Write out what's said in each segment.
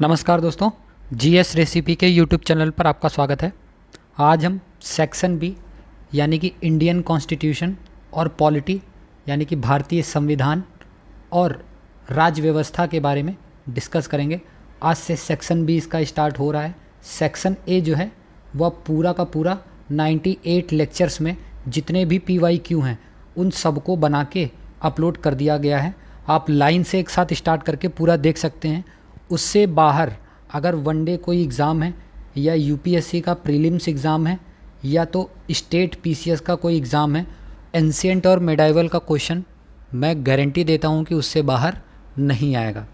नमस्कार दोस्तों, GS recipe के यूट्यूब चैनल पर आपका स्वागत है। आज हम सेक्शन बी यानी कि इंडियन कॉन्स्टिट्यूशन और पॉलिटी यानी कि भारतीय संविधान और राज्य व्यवस्था के बारे में डिस्कस करेंगे। आज से सेक्शन बी इसका स्टार्ट हो रहा है। सेक्शन ए जो है वह पूरा का पूरा 98 लेक्चर्स में जितने भी PYQ हैं उन सबको बना के अपलोड कर दिया गया है। आप लाइन से एक साथ स्टार्ट करके पूरा देख सकते हैं। उससे बाहर अगर वनडे कोई एग्ज़ाम है या यूपीएससी का प्रीलिम्स एग्ज़ाम है या तो स्टेट पीसीएस का कोई एग्ज़ाम है, एंशिएंट और मेडाइवल का क्वेश्चन मैं गारंटी देता हूं कि उससे बाहर नहीं आएगा।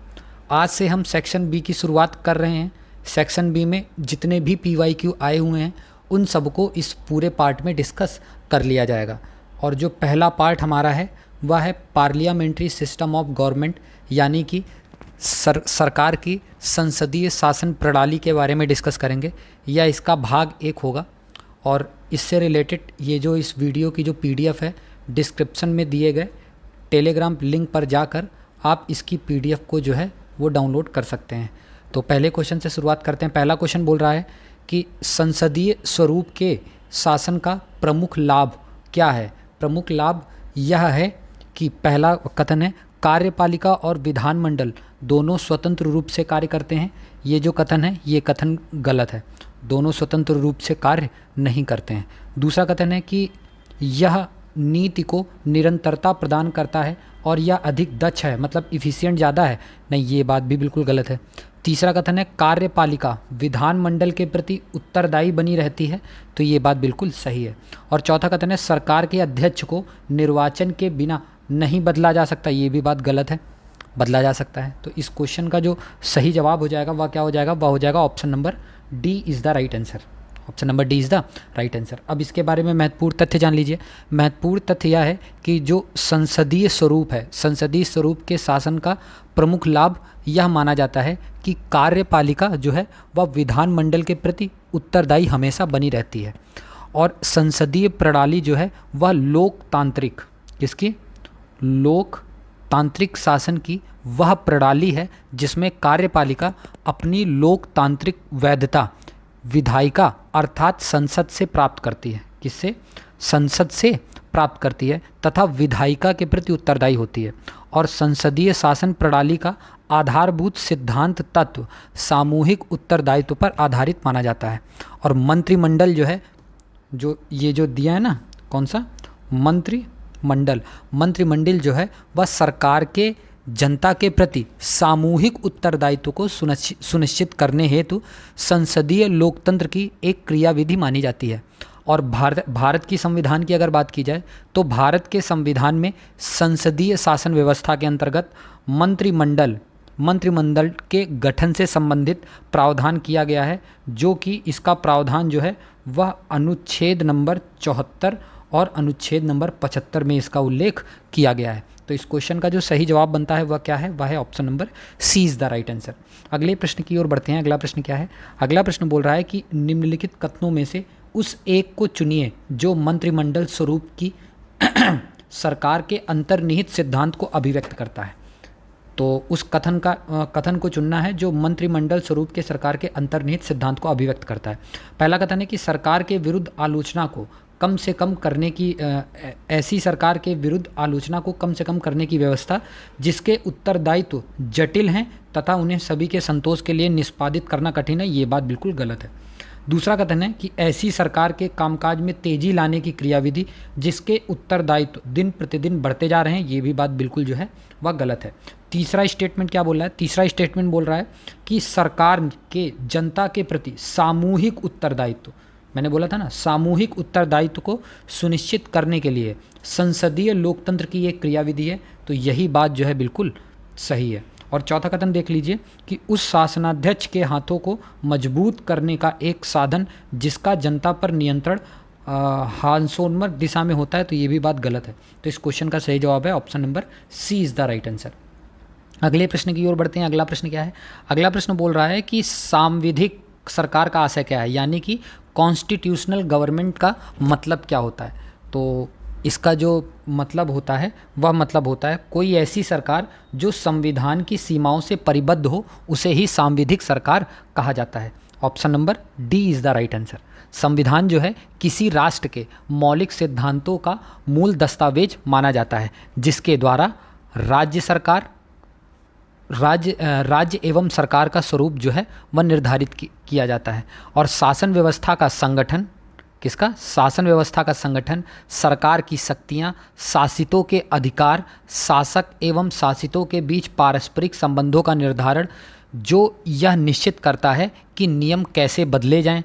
आज से हम सेक्शन बी की शुरुआत कर रहे हैं। सेक्शन बी में जितने भी PYQ आए हुए हैं उन सबको इस पूरे पार्ट में डिस्कस कर लिया जाएगा। और जो पहला पार्ट हमारा है वह है पार्लियामेंट्री सिस्टम ऑफ गवर्नमेंट यानी कि सरकार की संसदीय शासन प्रणाली के बारे में डिस्कस करेंगे। या इसका भाग एक होगा। और इससे रिलेटेड ये जो इस वीडियो की जो PDF है डिस्क्रिप्शन में दिए गए टेलीग्राम लिंक पर जाकर आप इसकी PDF को जो है वो डाउनलोड कर सकते हैं। तो पहले क्वेश्चन से शुरुआत करते हैं। पहला क्वेश्चन बोल रहा है कि संसदीय स्वरूप के शासन का प्रमुख लाभ क्या है। प्रमुख लाभ यह है कि पहला कथन है कार्यपालिका और विधानमंडल दोनों स्वतंत्र रूप से कार्य करते हैं। ये जो कथन है ये कथन गलत है, दोनों स्वतंत्र रूप से कार्य नहीं करते हैं। दूसरा कथन है कि यह नीति को निरंतरता प्रदान करता है और यह अधिक दक्ष है, मतलब इफ़िशियंट ज़्यादा है। नहीं, ये बात भी बिल्कुल गलत है। तीसरा कथन है कार्यपालिका विधानमंडल के प्रति उत्तरदायी बनी रहती है, तो ये बात बिल्कुल सही है। और चौथा कथन है सरकार के अध्यक्ष को निर्वाचन के बिना नहीं बदला जा सकता, ये भी बात गलत है, बदला जा सकता है। तो इस क्वेश्चन का जो सही जवाब हो जाएगा वह क्या हो जाएगा, वह हो जाएगा option number D is the right answer. Option number D is the right answer. अब इसके बारे में महत्वपूर्ण तथ्य जान लीजिए। महत्वपूर्ण तथ्य यह है कि जो संसदीय स्वरूप है, संसदीय स्वरूप के शासन का प्रमुख लाभ यह माना जाता है कि कार्यपालिका जो है वह विधानमंडल के प्रति उत्तरदायी हमेशा बनी रहती है। और संसदीय प्रणाली जो है वह लोकतांत्रिक, किसकी, लोकतांत्रिक शासन की वह प्रणाली है जिसमें कार्यपालिका अपनी लोकतांत्रिक वैधता विधायिका अर्थात संसद से प्राप्त करती है। किससे? संसद से प्राप्त करती है तथा विधायिका के प्रति उत्तरदायी होती है। और संसदीय शासन प्रणाली का आधारभूत सिद्धांत तत्व सामूहिक उत्तरदायित्व पर आधारित माना जाता है। और मंत्रिमंडल जो है, जो ये जो दिया है ना, कौन सा, मंत्रिमंडल जो है वह सरकार के जनता के प्रति सामूहिक उत्तरदायित्व को सुनिश्चित करने हेतु संसदीय लोकतंत्र की एक क्रियाविधि मानी जाती है। और भारत की संविधान की अगर बात की जाए तो भारत के संविधान में संसदीय शासन व्यवस्था के अंतर्गत मंत्रिमंडल के गठन से संबंधित प्रावधान किया गया है, जो कि इसका प्रावधान जो है वह अनुच्छेद नंबर 74 और अनुच्छेद नंबर 75 में इसका उल्लेख किया गया है। तो इस क्वेश्चन का जो सही जवाब बनता है वह क्या है, वह है option number C is the right answer. अगले प्रश्न की ओर बढ़ते हैं। अगला प्रश्न क्या है? अगला प्रश्न बोल रहा है कि निम्नलिखित कथनों में से उस एक को चुनिए जो मंत्रिमंडल स्वरूप की सरकार के अंतर्निहित सिद्धांत को अभिव्यक्त करता है। तो उस कथन को चुनना है जो मंत्रिमंडल स्वरूप के सरकार के अंतर्निहित सिद्धांत को अभिव्यक्त करता है। पहला कथन है कि सरकार के विरुद्ध आलोचना को कम से कम करने की ऐसी सरकार के विरुद्ध आलोचना को कम से कम करने की व्यवस्था जिसके उत्तरदायित्व जटिल हैं तथा उन्हें सभी के संतोष के लिए निष्पादित करना कठिन है, ये बात बिल्कुल गलत है। दूसरा कथन है कि ऐसी सरकार के कामकाज में तेजी लाने की क्रियाविधि जिसके उत्तरदायित्व दिन प्रतिदिन बढ़ते जा रहे हैं, ये भी बात बिल्कुल जो है वह गलत है। तीसरा स्टेटमेंट क्या बोल रहा है? तीसरा स्टेटमेंट बोल रहा है कि सरकार के जनता के प्रति सामूहिक उत्तरदायित्व, मैंने बोला था ना, सामूहिक उत्तरदायित्व को सुनिश्चित करने के लिए संसदीय लोकतंत्र की एक क्रियाविधि है, तो यही बात जो है बिल्कुल सही है। और चौथा कथन देख लीजिए कि उस शासनाध्यक्ष के हाथों को मजबूत करने का एक साधन जिसका जनता पर नियंत्रण हांसोन्मुख दिशा में होता है, तो ये भी बात गलत है। तो इस क्वेश्चन का सही जवाब है option number C is the right answer. अगले प्रश्न की ओर बढ़ते हैं। अगला प्रश्न क्या है? अगला प्रश्न बोल रहा है कि सांविधिक सरकार का आशय क्या है, यानी कि कॉन्स्टिट्यूशनल गवर्नमेंट का मतलब क्या होता है। तो इसका जो मतलब होता है वह मतलब होता है कोई ऐसी सरकार जो संविधान की सीमाओं से परिबद्ध हो, उसे ही सांविधिक सरकार कहा जाता है। Option number D is the right answer. संविधान जो है किसी राष्ट्र के मौलिक सिद्धांतों का मूल दस्तावेज माना जाता है, जिसके द्वारा राज्य एवं सरकार का स्वरूप जो है वह निर्धारित किया जाता है। और शासन व्यवस्था का संगठन, किसका? शासन व्यवस्था का संगठन, सरकार की शक्तियाँ, शासितों के अधिकार, शासक एवं शासितों के बीच पारस्परिक संबंधों का निर्धारण, जो यह निश्चित करता है कि नियम कैसे बदले जाएं,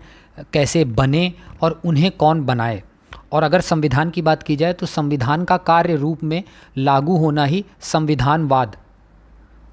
कैसे बने और उन्हें कौन बनाए। और अगर संविधान की बात की जाए तो संविधान का कार्य रूप में लागू होना ही संविधानवाद।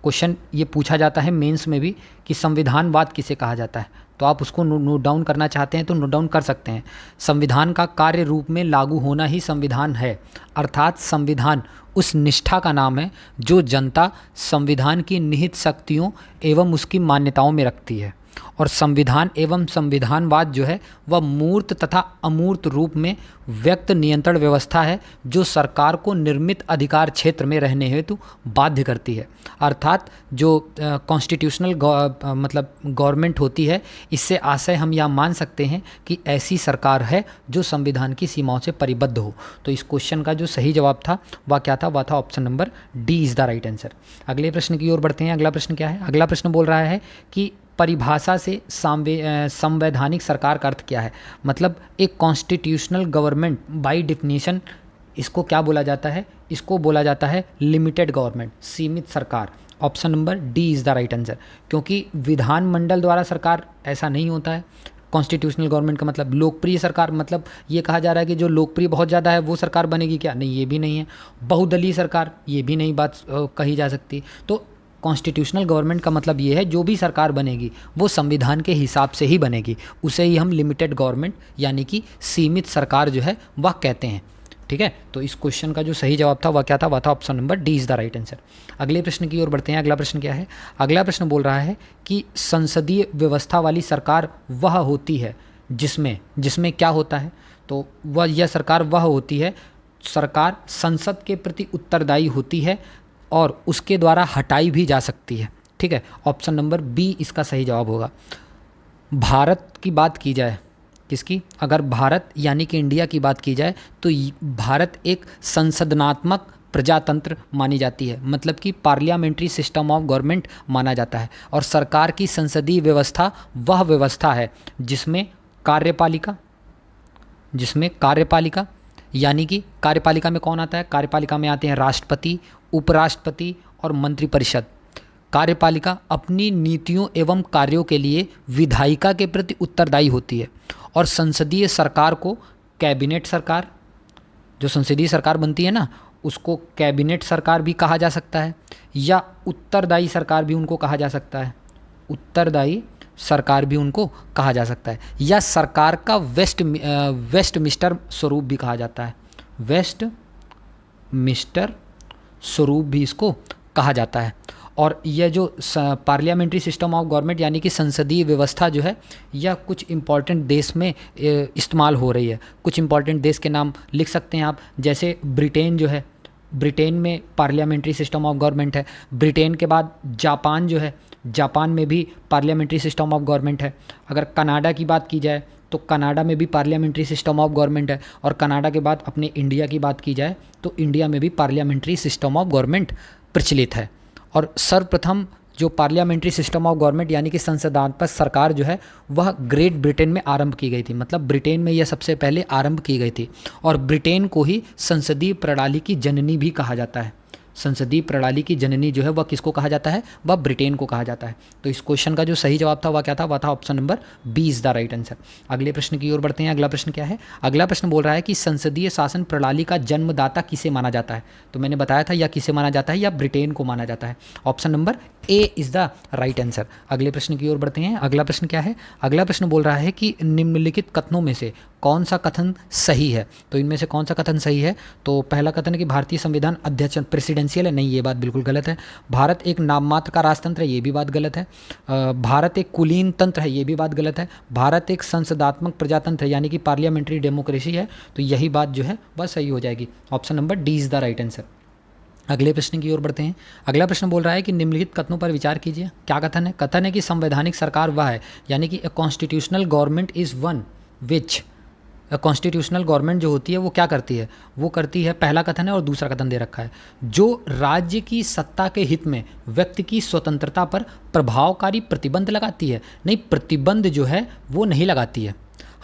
क्वेश्चन ये पूछा जाता है मेंस में भी कि संविधानवाद किसे कहा जाता है, तो आप उसको नोट डाउन करना चाहते हैं तो नोट डाउन कर सकते हैं। संविधान का कार्य रूप में लागू होना ही संविधान है, अर्थात संविधान उस निष्ठा का नाम है जो जनता संविधान की निहित शक्तियों एवं उसकी मान्यताओं में रखती है। और संविधान एवं संविधानवाद जो है वह मूर्त तथा अमूर्त रूप में व्यक्त नियंत्रण व्यवस्था है, जो सरकार को निर्मित अधिकार क्षेत्र में रहने हेतु बाध्य करती है। अर्थात जो कॉन्स्टिट्यूशनल मतलब गवर्नमेंट होती है, इससे आशय हम यह मान सकते हैं कि ऐसी सरकार है जो संविधान की सीमाओं से परिबद्ध हो। तो इस क्वेश्चन का जो सही जवाब था वह क्या था? वह था option number D is the right answer. अगले प्रश्न की ओर बढ़ते हैं। अगला प्रश्न क्या है? अगला प्रश्न बोल रहा है कि परिभाषा से संवैधानिक सरकार का अर्थ क्या है? मतलब एक कॉन्स्टिट्यूशनल गवर्नमेंट बाय डेफिनेशन इसको क्या बोला जाता है? इसको बोला जाता है लिमिटेड गवर्नमेंट, सीमित सरकार। Option number D is the right answer, क्योंकि विधानमंडल द्वारा सरकार ऐसा नहीं होता है। कॉन्स्टिट्यूशनल गवर्नमेंट का मतलब लोकप्रिय सरकार, मतलब ये कहा जा रहा है कि जो लोकप्रिय बहुत ज़्यादा है वो सरकार बनेगी क्या? नहीं, ये भी नहीं है। बहुदलीय सरकार, ये भी नहीं बात कही जा सकती। तो कॉन्स्टिट्यूशनल गवर्नमेंट का मतलब ये है जो भी सरकार बनेगी वो संविधान के हिसाब से ही बनेगी, उसे ही हम लिमिटेड गवर्नमेंट यानी कि सीमित सरकार जो है वह कहते हैं। ठीक है, तो इस क्वेश्चन का जो सही जवाब था वह क्या था? वह था option number D is the right answer. अगले प्रश्न की ओर बढ़ते हैं। अगला प्रश्न क्या है? अगला प्रश्न बोल रहा है कि संसदीय व्यवस्था वाली सरकार वह होती है जिसमें क्या होता है? तो यह सरकार वह होती है, सरकार संसद के प्रति उत्तरदायी होती है और उसके द्वारा हटाई भी जा सकती है। ठीक है, ऑप्शन नंबर बी इसका सही जवाब होगा। भारत की बात की जाए, किसकी? अगर भारत यानी कि इंडिया की बात की जाए तो भारत एक संसदनात्मक प्रजातंत्र मानी जाती है, मतलब कि पार्लियामेंट्री सिस्टम ऑफ गवर्नमेंट माना जाता है। और सरकार की संसदीय व्यवस्था वह व्यवस्था है जिसमें कार्यपालिका यानी कि कार्यपालिका में कौन आता है? कार्यपालिका में आते हैं राष्ट्रपति, उपराष्ट्रपति और मंत्रिपरिषद। कार्यपालिका अपनी नीतियों एवं कार्यों के लिए विधायिका के प्रति उत्तरदायी होती है। और संसदीय सरकार को कैबिनेट सरकार, जो संसदीय सरकार बनती है ना, उसको कैबिनेट सरकार भी कहा जा सकता है या उत्तरदायी सरकार भी उनको कहा जा सकता है। उत्तरदायी सरकार भी उनको कहा जा सकता है, या सरकार का वेस्टमिस्टर स्वरूप भी कहा जाता है। वेस्टमिस्टर स्वरूप भी इसको कहा जाता है। और यह जो पार्लियामेंट्री सिस्टम ऑफ गवर्नमेंट यानी कि संसदीय व्यवस्था जो है, यह कुछ इंपॉर्टेंट देश में इस्तेमाल हो रही है। कुछ इंपॉर्टेंट देश के नाम लिख सकते हैं आप, जैसे ब्रिटेन जो है, ब्रिटेन में पार्लियामेंट्री सिस्टम ऑफ गवर्नमेंट है। ब्रिटेन के बाद जापान जो है, जापान में भी पार्लियामेंट्री सिस्टम ऑफ गवर्नमेंट है। अगर कनाडा की बात की जाए तो कनाडा में भी पार्लियामेंट्री सिस्टम ऑफ गवर्नमेंट है। और कनाडा के बाद अपने इंडिया की बात की जाए तो इंडिया में भी पार्लियामेंट्री सिस्टम ऑफ गवर्नमेंट प्रचलित है। और सर्वप्रथम जो पार्लियामेंट्री सिस्टम ऑफ गवर्नमेंट यानी कि संसदात्मक सरकार जो है वह ग्रेट ब्रिटेन में आरंभ की गई थी, मतलब ब्रिटेन में यह सबसे पहले आरंभ की गई थी। और ब्रिटेन को ही संसदीय प्रणाली की जननी भी कहा जाता है। संसदीय प्रणाली की जननी जो है वह किसको कहा जाता है? वह ब्रिटेन को कहा जाता है। तो इस क्वेश्चन का जो सही जवाब था वह क्या था? वह था option number B is the right answer. अगले प्रश्न की ओर बढ़ते हैं। अगला प्रश्न क्या है? अगला प्रश्न बोल रहा है कि संसदीय शासन प्रणाली का जन्मदाता किसे माना जाता है? तो मैंने बताया था या किसे माना जाता है या ब्रिटेन को माना जाता है। Option number A is the right answer. अगले प्रश्न की ओर बढ़ते हैं। अगला प्रश्न क्या है? अगला प्रश्न बोल रहा है कि निम्नलिखित कथनों में से कौन सा कथन सही है। तो इनमें से कौन सा कथन सही है? तो पहला कथन है कि भारतीय संविधान अध्यक्ष प्रेसिडेंशियल है, नहीं ये बात बिल्कुल गलत है। भारत एक नाम मात्र का राजतंत्र है, ये भी बात गलत है। भारत एक कुलीन तंत्र है, ये भी बात गलत है। भारत एक संसदात्मक प्रजातंत्र है यानी कि पार्लियामेंट्री डेमोक्रेसी है, तो यही बात जो है वह सही हो जाएगी। Option number D is the right answer. अगले प्रश्न की ओर बढ़ते हैं। अगला प्रश्न बोल रहा है कि निम्नलिखित कथनों पर विचार कीजिए। क्या कथन है? कथन है कि संवैधानिक सरकार वह है यानी कि a constitutional government is one which, constitutional government जो होती है वो क्या करती है? वो करती है, पहला कथन है और दूसरा कथन दे रखा है, जो राज्य की सत्ता के हित में व्यक्ति की स्वतंत्रता पर प्रभावकारी प्रतिबंध लगाती है। नहीं, प्रतिबंध जो है वो नहीं लगाती है।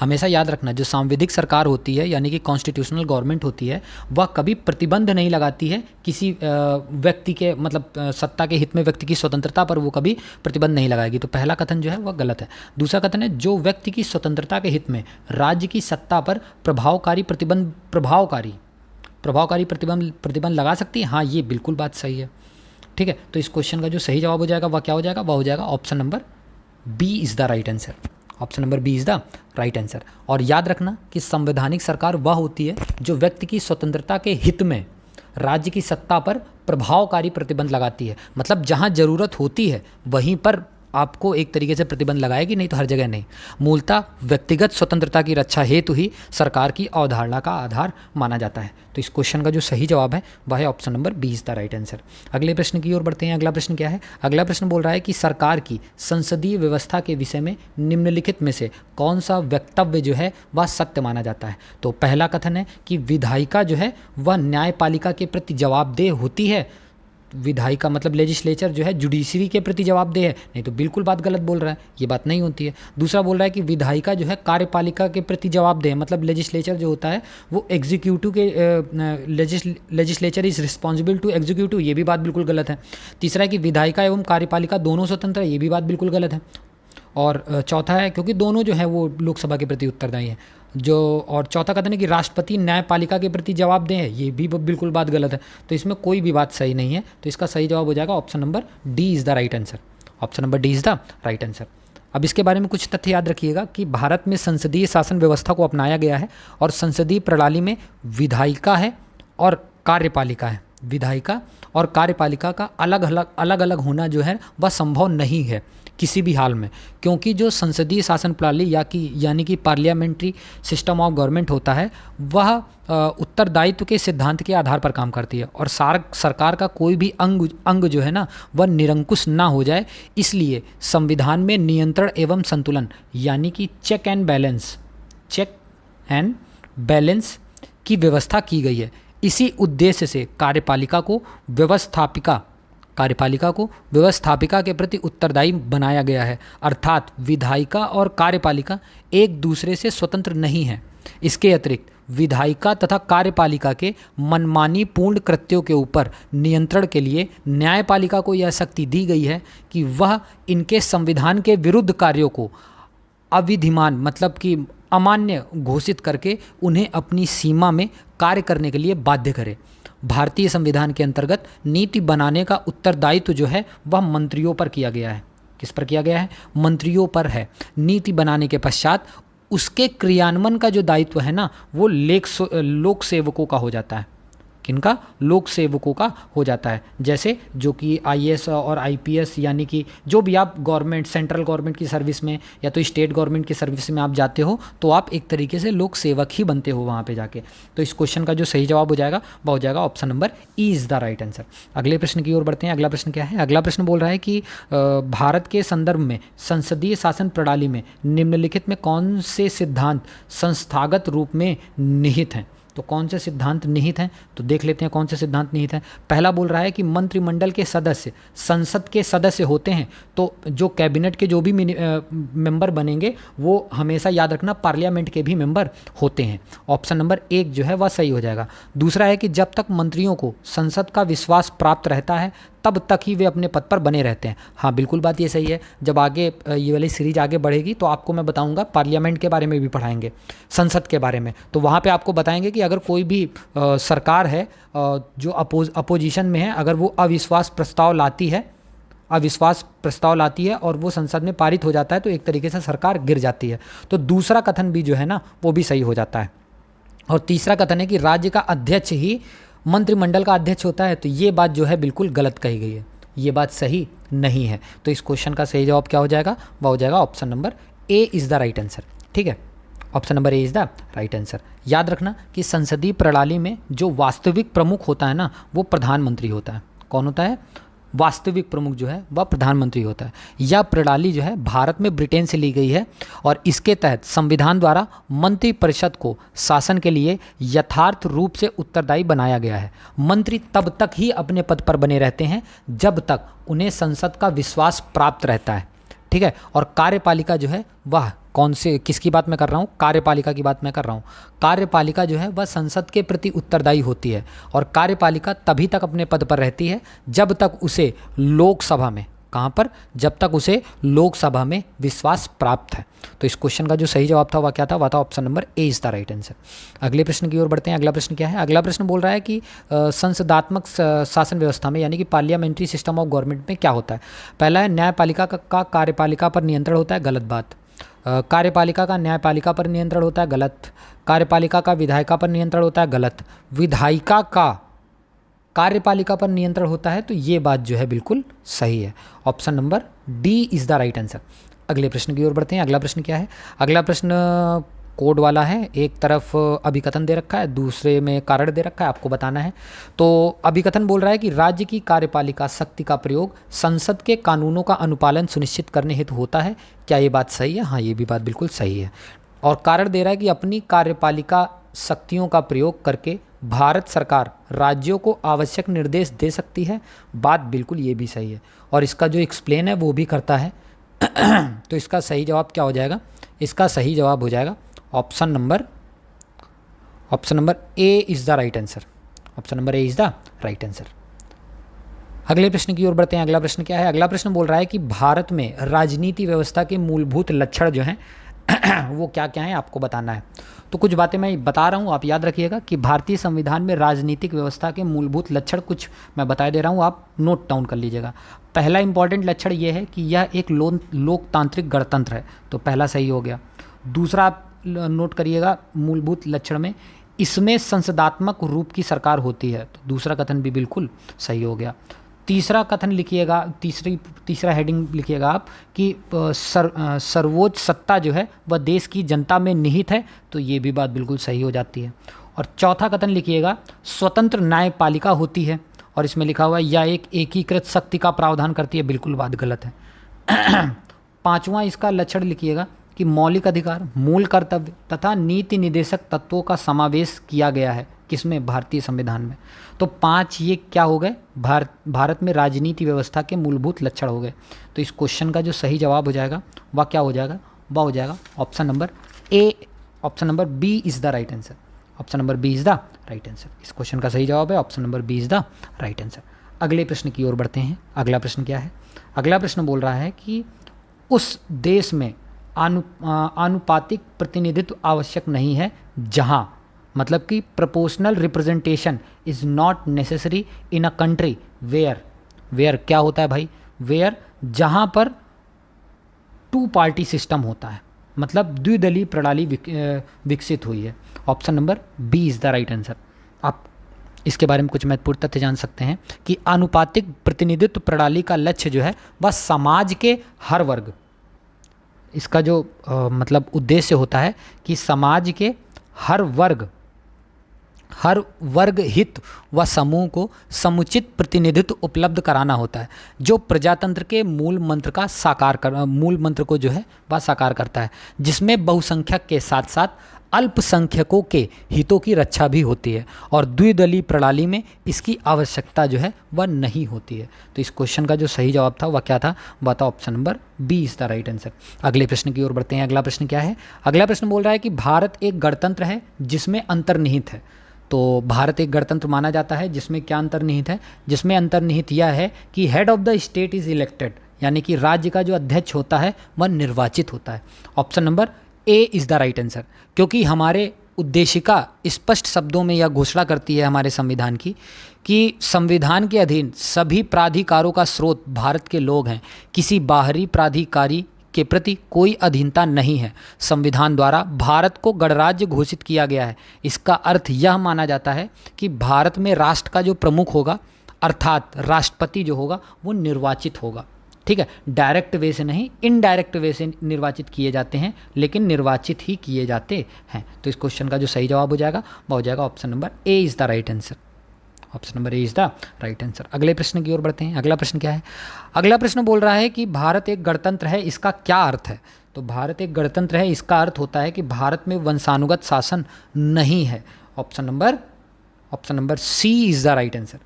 हमेशा याद रखना, जो सांविधिक सरकार होती है यानी कि कॉन्स्टिट्यूशनल गवर्नमेंट होती है, वह कभी प्रतिबंध नहीं लगाती है किसी व्यक्ति के, मतलब सत्ता के हित में व्यक्ति की स्वतंत्रता पर वो कभी प्रतिबंध नहीं लगाएगी। तो पहला कथन जो है वह गलत है। दूसरा कथन है, जो व्यक्ति की स्वतंत्रता के हित में राज्य की सत्ता पर प्रभावकारी प्रतिबंध लगा सकती है। हाँ, ये बिल्कुल बात सही है। ठीक है, तो इस क्वेश्चन का जो सही जवाब हो जाएगा वह क्या हो जाएगा? वह हो जाएगा option number B is the right answer. Option number B is the right answer. और याद रखना कि संवैधानिक सरकार वह होती है जो व्यक्ति की स्वतंत्रता के हित में राज्य की सत्ता पर प्रभावकारी प्रतिबंध लगाती है। मतलब जहां ज़रूरत होती है वहीं पर आपको एक तरीके से प्रतिबंध लगाएगी, नहीं तो हर जगह नहीं। मूलतः व्यक्तिगत स्वतंत्रता की रक्षा हेतु ही सरकार की अवधारणा का आधार माना जाता है। तो इस क्वेश्चन का जो सही जवाब है वह है option number B is the right answer. अगले प्रश्न की ओर बढ़ते हैं। अगला प्रश्न क्या है? अगला प्रश्न बोल रहा है कि सरकार की संसदीय व्यवस्था के विषय में निम्नलिखित में से कौन सा वक्तव्य जो है वह सत्य माना जाता है? तो पहला कथन है कि विधायिका जो है वह न्यायपालिका के प्रति जवाबदेह होती है। विधायिका मतलब लेजिस्लेचर जो है जुडिशरी के प्रति जवाबदेह है, नहीं तो बिल्कुल बात गलत बोल रहा है, ये बात नहीं होती है। दूसरा बोल रहा है कि विधायिका जो है कार्यपालिका के प्रति जवाबदेह है, मतलब लेजिस्लेचर जो होता है वो एग्जीक्यूटिव के, legislature is responsible to executive, ये भी बात बिल्कुल गलत है। तीसरा है कि विधायिका एवं कार्यपालिका दोनों स्वतंत्र है, ये भी बात बिल्कुल गलत है। और चौथा है क्योंकि दोनों जो है वो लोकसभा के प्रति उत्तरदायी हैं जो। और चौथा कथन है कि राष्ट्रपति न्यायपालिका के प्रति जवाबदेह है, ये भी बिल्कुल बात गलत है। तो इसमें कोई भी बात सही नहीं है, तो इसका सही जवाब हो जाएगा option number D is the right answer. Option number D is the right answer. अब इसके बारे में कुछ तथ्य याद रखिएगा कि भारत में संसदीय शासन व्यवस्था को अपनाया गया है और संसदीय प्रणाली में विधायिका है और कार्यपालिका है। विधायिका और कार्यपालिका का अलग अलग होना जो है वह संभव नहीं है किसी भी हाल में, क्योंकि जो संसदीय शासन प्रणाली यानी कि पार्लियामेंट्री सिस्टम ऑफ गवर्नमेंट होता है वह उत्तरदायित्व के सिद्धांत के आधार पर काम करती है और सरकार का कोई भी अंग जो है ना वह निरंकुश ना हो जाए, इसलिए संविधान में नियंत्रण एवं संतुलन यानी कि चेक एंड बैलेंस की व्यवस्था की गई है। इसी उद्देश्य से कार्यपालिका को व्यवस्थापिका के प्रति उत्तरदायी बनाया गया है, अर्थात विधायिका और कार्यपालिका एक दूसरे से स्वतंत्र नहीं है। इसके अतिरिक्त विधायिका तथा कार्यपालिका के मनमानी पूर्ण कृत्यों के ऊपर नियंत्रण के लिए न्यायपालिका को यह शक्ति दी गई है कि वह इनके संविधान के विरुद्ध कार्यों को अविधिमान मतलब कि अमान्य घोषित करके उन्हें अपनी सीमा में कार्य करने के लिए बाध्य करे। भारतीय संविधान के अंतर्गत नीति बनाने का उत्तरदायित्व जो है वह मंत्रियों पर किया गया है। किस पर किया गया है? मंत्रियों पर है। नीति बनाने के पश्चात उसके क्रियान्वयन का जो दायित्व है ना वो लोक सेवकों का हो जाता है। किनका? लोक सेवकों का हो जाता है। जैसे जो कि आईएएस और आईपीएस यानी कि जो भी आप गवर्नमेंट सेंट्रल गवर्नमेंट की सर्विस में या तो स्टेट गवर्नमेंट की सर्विस में आप जाते हो तो आप एक तरीके से लोक सेवक ही बनते हो वहाँ पे जाके। तो इस क्वेश्चन का जो सही जवाब हो जाएगा वह हो जाएगा option number E is the right answer. अगले प्रश्न की ओर बढ़ते हैं। अगला प्रश्न क्या है? अगला प्रश्न बोल रहा है कि भारत के संदर्भ में संसदीय शासन प्रणाली में निम्नलिखित में कौन से सिद्धांत संस्थागत रूप में निहित हैं? तो कौन से सिद्धांत निहित हैं? तो देख लेते हैं कौन से सिद्धांत निहित हैं। पहला बोल रहा है कि मंत्रिमंडल के सदस्य संसद के सदस्य होते हैं, तो जो कैबिनेट के जो भी मेंबर बनेंगे वो हमेशा याद रखना पार्लियामेंट के भी मेंबर होते हैं। ऑप्शन नंबर एक जो है वह सही हो जाएगा। दूसरा है कि जब तक मंत्रियों को संसद का विश्वास प्राप्त रहता है तब तक ही वे अपने पद पर बने रहते हैं। हाँ बिल्कुल बात ये सही है। जब आगे ये वाली सीरीज आगे बढ़ेगी तो आपको मैं बताऊंगा, पार्लियामेंट के बारे में भी पढ़ाएंगे, संसद के बारे में, तो वहाँ पे आपको बताएंगे कि अगर कोई भी सरकार है जो अपोजिशन में है, अगर वो अविश्वास प्रस्ताव लाती है अविश्वास प्रस्ताव लाती है और वो संसद में पारित हो जाता है तो एक तरीके से सरकार गिर जाती है। तो दूसरा कथन भी जो है ना वो भी सही हो जाता है। और तीसरा कथन है कि राज्य का अध्यक्ष ही मंत्रिमंडल का अध्यक्ष होता है, तो ये बात जो है बिल्कुल गलत कही गई है, ये बात सही नहीं है। तो इस क्वेश्चन का सही जवाब क्या हो जाएगा, वह हो जाएगा option number A is the right answer. ठीक है, option number A is the right answer. याद रखना कि संसदीय प्रणाली में जो वास्तविक प्रमुख होता है ना वो प्रधानमंत्री होता है। कौन होता है, वास्तविक प्रमुख जो है वह प्रधानमंत्री होता है। यह प्रणाली जो है भारत में ब्रिटेन से ली गई है और इसके तहत संविधान द्वारा मंत्रिपरिषद को शासन के लिए यथार्थ रूप से उत्तरदायी बनाया गया है। मंत्री तब तक ही अपने पद पर बने रहते हैं जब तक उन्हें संसद का विश्वास प्राप्त रहता है। ठीक है, और कार्यपालिका जो है वह कौन से किसकी बात मैं कर रहा हूँ, कार्यपालिका की बात मैं कर रहा हूँ। कार्यपालिका जो है वह संसद के प्रति उत्तरदायी होती है और कार्यपालिका तभी तक अपने पद पर रहती है जब तक उसे लोकसभा में, कहाँ पर, जब तक उसे लोकसभा में विश्वास प्राप्त है। तो इस क्वेश्चन का जो सही जवाब था वह क्या था, वह था option number A is the right answer. अगले प्रश्न की ओर बढ़ते हैं। अगला प्रश्न क्या है, अगला प्रश्न बोल रहा है कि संसदात्मक शासन व्यवस्था में यानी कि पार्लियामेंट्री सिस्टम ऑफ गवर्नमेंट में क्या होता है। पहला है न्यायपालिका का कार्यपालिका पर नियंत्रण होता है, गलत बात। कार्यपालिका का न्यायपालिका पर नियंत्रण होता है, गलत। कार्यपालिका का विधायिका पर नियंत्रण होता है, गलत। विधायिका का कार्यपालिका पर नियंत्रण होता है, तो ये बात जो है बिल्कुल सही है। Option number D is the right answer. अगले प्रश्न की ओर बढ़ते हैं। अगला प्रश्न क्या है, अगला प्रश्न कोड वाला है। एक तरफ अभिकथन दे रखा है, दूसरे में कारण दे रखा है, आपको बताना है। तो अभिकथन बोल रहा है कि राज्य की कार्यपालिका शक्ति का प्रयोग संसद के कानूनों का अनुपालन सुनिश्चित करने हेतु होता है। क्या ये बात सही है, हाँ ये भी बात बिल्कुल सही है। और कारण दे रहा है कि अपनी कार्यपालिका शक्तियों का प्रयोग करके भारत सरकार राज्यों को आवश्यक निर्देश दे सकती है। बात बिल्कुल ये भी सही है और इसका जो एक्सप्लेन है वो भी करता है। तो इसका सही जवाब क्या हो जाएगा, इसका सही जवाब हो जाएगा option number A is the right answer. Option number A is the right answer. अगले प्रश्न की ओर बढ़ते हैं। अगला प्रश्न क्या है, अगला प्रश्न बोल रहा है कि भारत में राजनीति व्यवस्था के मूलभूत लक्षण जो हैं वो क्या क्या हैं, आपको बताना है। तो कुछ बातें मैं बता रहा हूँ, आप याद रखिएगा कि भारतीय संविधान में राजनीतिक व्यवस्था के मूलभूत लक्षण कुछ मैं बता दे रहा हूँ, आप नोट डाउन कर लीजिएगा। पहला इंपॉर्टेंट लक्षण ये है कि यह एक लोकतांत्रिक गणतंत्र है, तो पहला सही हो गया। दूसरा आप नोट करिएगा मूलभूत लक्षण में, इसमें संसदात्मक रूप की सरकार होती है, तो दूसरा कथन भी बिल्कुल सही हो गया। तीसरा कथन लिखिएगा, तीसरा हेडिंग लिखिएगा आप कि सर्वोच्च सत्ता जो है वह देश की जनता में निहित है, तो ये भी बात बिल्कुल सही हो जाती है। और चौथा कथन लिखिएगा स्वतंत्र न्यायपालिका होती है और इसमें लिखा हुआ है यह एक एकीकृत शक्ति का प्रावधान करती है, बिल्कुल बात गलत है। पांचवा इसका लक्षण लिखिएगा कि मौलिक अधिकार, मूल कर्तव्य तथा नीति निदेशक तत्वों का समावेश किया गया है, किसमें, भारतीय संविधान में। तो 5 ये क्या हो गए, भारत में राजनीति व्यवस्था के मूलभूत लक्षण हो गए। तो इस क्वेश्चन का जो सही जवाब हो जाएगा वह क्या हो जाएगा, वह हो जाएगा option number A, option number B is the right answer. Option number B is the right answer. इस क्वेश्चन का सही जवाब है option number B is the right answer. अगले प्रश्न की ओर बढ़ते हैं। अगला प्रश्न क्या है, अगला प्रश्न बोल रहा है कि उस देश में आनुपातिक प्रतिनिधित्व आवश्यक नहीं है जहां, मतलब कि proportional representation is not necessary in a country where क्या होता है भाई, वेयर जहां पर 2 पार्टी सिस्टम होता है, मतलब द्विदलीय प्रणाली विकसित हुई है। Option number B is the right answer. आप इसके बारे में कुछ महत्वपूर्ण तथ्य जान सकते हैं कि आनुपातिक प्रतिनिधित्व प्रणाली का लक्ष्य जो है वह समाज के हर वर्ग, इसका जो मतलब उद्देश्य होता है कि समाज के हर वर्ग हित व समूह को समुचित प्रतिनिधित्व उपलब्ध कराना होता है, जो प्रजातंत्र के मूल मंत्र को जो है वह साकार करता है, जिसमें बहुसंख्यक के साथ साथ अल्पसंख्यकों के हितों की रक्षा भी होती है और द्विदलीय प्रणाली में इसकी आवश्यकता जो है वह नहीं होती है। तो इस क्वेश्चन का जो सही जवाब था वह क्या था, वह था option number B is the right answer. अगले प्रश्न की ओर बढ़ते हैं। अगला प्रश्न क्या है, अगला प्रश्न बोल रहा है कि भारत एक गणतंत्र है जिसमें अंतर्निहित है। तो भारत एक गणतंत्र माना जाता है जिसमें क्या अंतर्निहित है, जिसमें अंतर्निहित यह है कि head of the state is elected, यानी कि राज्य का जो अध्यक्ष होता है वह निर्वाचित होता है। Option number A is the right answer, क्योंकि हमारे उद्देशिका स्पष्ट शब्दों में यह घोषणा करती है हमारे संविधान की कि संविधान के अधीन सभी प्राधिकारों का स्रोत भारत के लोग हैं। किसी बाहरी प्राधिकारी के प्रति कोई अधीनता नहीं है। संविधान द्वारा भारत को गणराज्य घोषित किया गया है। इसका अर्थ यह माना जाता है कि भारत में राष्ट्र का जो प्रमुख होगा अर्थात राष्ट्रपति जो होगा वो निर्वाचित होगा। ठीक है, डायरेक्ट वे से नहीं, इनडायरेक्ट वे से निर्वाचित किए जाते हैं, लेकिन निर्वाचित ही किए जाते हैं। तो इस क्वेश्चन का जो सही जवाब हो जाएगा वो हो जाएगा option number A is the right answer. Option number A is the right answer. अगले प्रश्न की ओर बढ़ते हैं। अगला प्रश्न क्या है? अगला प्रश्न बोल रहा है कि भारत एक गणतंत्र है, इसका क्या अर्थ है? तो भारत एक गणतंत्र है, इसका अर्थ होता है कि भारत में वंशानुगत शासन नहीं है। Option number C is the right answer.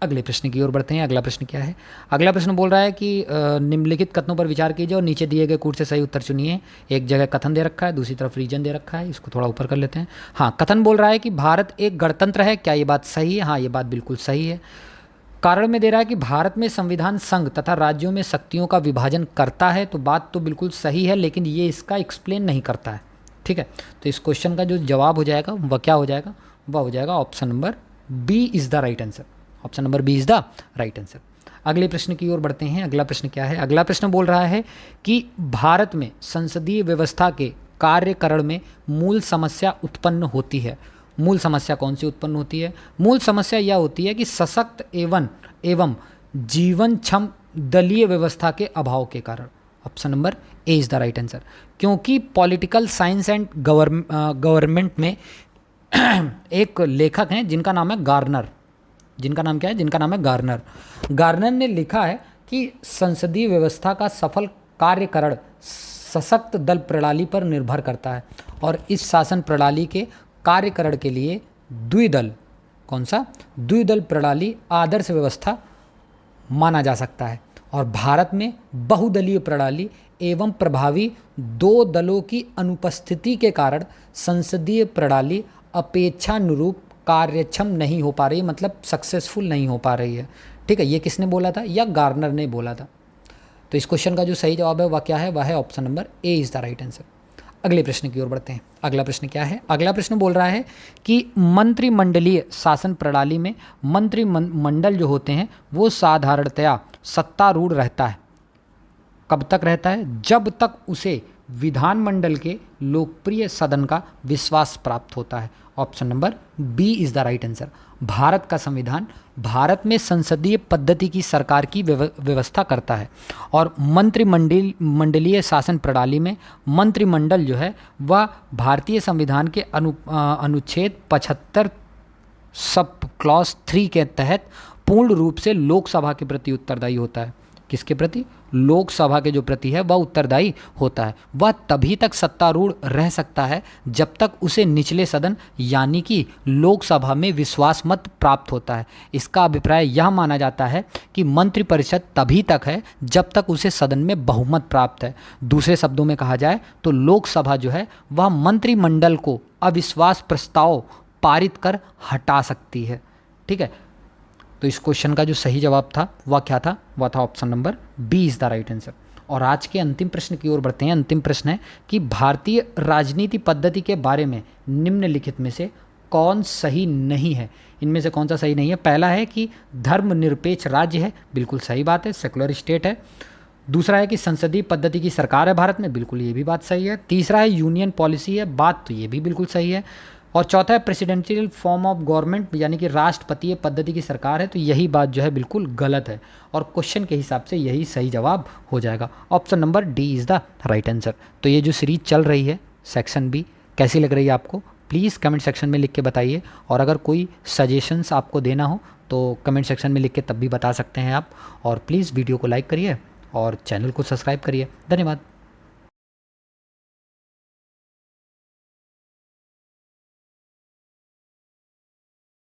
अगले प्रश्न की ओर बढ़ते हैं। अगला प्रश्न क्या है? अगला प्रश्न बोल रहा है कि निम्नलिखित कथनों पर विचार कीजिए और नीचे दिए गए कूट से सही उत्तर चुनिए। एक जगह कथन दे रखा है, दूसरी तरफ रीजन दे रखा है। इसको थोड़ा ऊपर कर लेते हैं। हाँ, कथन बोल रहा है कि भारत एक गणतंत्र है। क्या ये बात सही है? हाँ, ये बात बिल्कुल सही है। कारण में दे रहा है कि भारत में संविधान संघ तथा राज्यों में शक्तियों का विभाजन करता है। तो बात तो बिल्कुल सही है, लेकिन ये इसका एक्सप्लेन नहीं करता है। ठीक है, तो इस क्वेश्चन का जो जवाब हो जाएगा वह क्या हो जाएगा? वह हो जाएगा option number B is the right answer. Option number B is the right answer. अगले प्रश्न की ओर बढ़ते हैं। अगला प्रश्न क्या है? अगला प्रश्न बोल रहा है कि भारत में संसदीय व्यवस्था के कार्यकरण में मूल समस्या उत्पन्न होती है। मूल समस्या कौन सी उत्पन्न होती है? मूल समस्या यह होती है कि सशक्त एवं जीवनक्षम दलीय व्यवस्था के अभाव के कारण। Option number A is the right answer. क्योंकि पॉलिटिकल साइंस एंड गवर्नमेंट में एक लेखक हैं जिनका नाम है गार्नर। जिनका नाम क्या है? जिनका नाम है गार्नर। गार्नर ने लिखा है कि संसदीय व्यवस्था का सफल कार्यकरण सशक्त दल प्रणाली पर निर्भर करता है और इस शासन प्रणाली के कार्यकरण के लिए द्विदल, कौन सा? द्विदल प्रणाली आदर्श व्यवस्था माना जा सकता है। और भारत में बहुदलीय प्रणाली एवं प्रभावी दो दलों की अनुपस्थिति के कारण संसदीय प्रणाली अपेक्षानुरूप कार्यक्षम नहीं हो पा रही है, मतलब सक्सेसफुल नहीं हो पा रही है। ठीक है, ये किसने बोला था? या गार्नर ने बोला था। तो इस क्वेश्चन का जो सही जवाब है वह क्या है? वह है option number A is the right answer. अगले प्रश्न की ओर बढ़ते हैं। अगला प्रश्न क्या है? अगला प्रश्न बोल रहा है कि मंत्रिमंडलीय शासन प्रणाली में मंत्रिमंडल जो होते हैं वो साधारणतया सत्तारूढ़ रहता है। कब तक रहता है? जब तक उसे विधानमंडल के लोकप्रिय सदन का विश्वास प्राप्त होता है। Option number B is the right answer. Bharat का संविधान भारत में संसदीय पद्धति की सरकार की व्यवस्था करता है और मंत्रिमंडलीय शासन प्रणाली में मंत्रिमंडल जो है वह भारतीय संविधान के अनुच्छेद 75 सब क्लॉज 3 के तहत पूर्ण रूप से लोकसभा के प्रति उत्तरदायी होता है। किसके प्रति? लोकसभा के जो प्रति है वह उत्तरदायी होता है। वह तभी तक सत्तारूढ़ रह सकता है जब तक उसे निचले सदन यानी कि लोकसभा में विश्वास मत प्राप्त होता है। इसका अभिप्राय यह माना जाता है कि मंत्रिपरिषद तभी तक है जब तक उसे सदन में बहुमत प्राप्त है। दूसरे शब्दों में कहा जाए तो लोकसभा जो है वह मंत्रिमंडल को अविश्वास प्रस्ताव पारित कर हटा सकती है। ठीक है, तो इस क्वेश्चन का जो सही जवाब था वह क्या था? वह था option number B is the right answer. और आज के अंतिम प्रश्न की ओर बढ़ते हैं। अंतिम प्रश्न है कि भारतीय राजनीति पद्धति के बारे में निम्नलिखित में से कौन सही नहीं है? इनमें से कौन सा सही नहीं है? पहला है कि धर्मनिरपेक्ष राज्य है, बिल्कुल सही बात है, सेकुलर स्टेट है। दूसरा है कि संसदीय पद्धति की सरकार है भारत में, बिल्कुल ये भी बात सही है। तीसरा है यूनियन पॉलिसी है, बात तो ये भी बिल्कुल सही है। और चौथा है प्रेसिडेंशियल फॉर्म ऑफ गवर्नमेंट यानी कि राष्ट्रपतीय पद्धति की सरकार है, तो यही बात जो है बिल्कुल गलत है और क्वेश्चन के हिसाब से यही सही जवाब हो जाएगा। Option number D is the right answer. तो ये जो सीरीज चल रही है सेक्शन बी कैसी लग रही है आपको? प्लीज़ कमेंट सेक्शन में लिख के बताइए और अगर कोई सजेशंस आपको देना हो तो कमेंट सेक्शन में लिख के तब भी बता सकते हैं आप। और प्लीज़ वीडियो को लाइक करिए और चैनल को सब्सक्राइब करिए। धन्यवाद।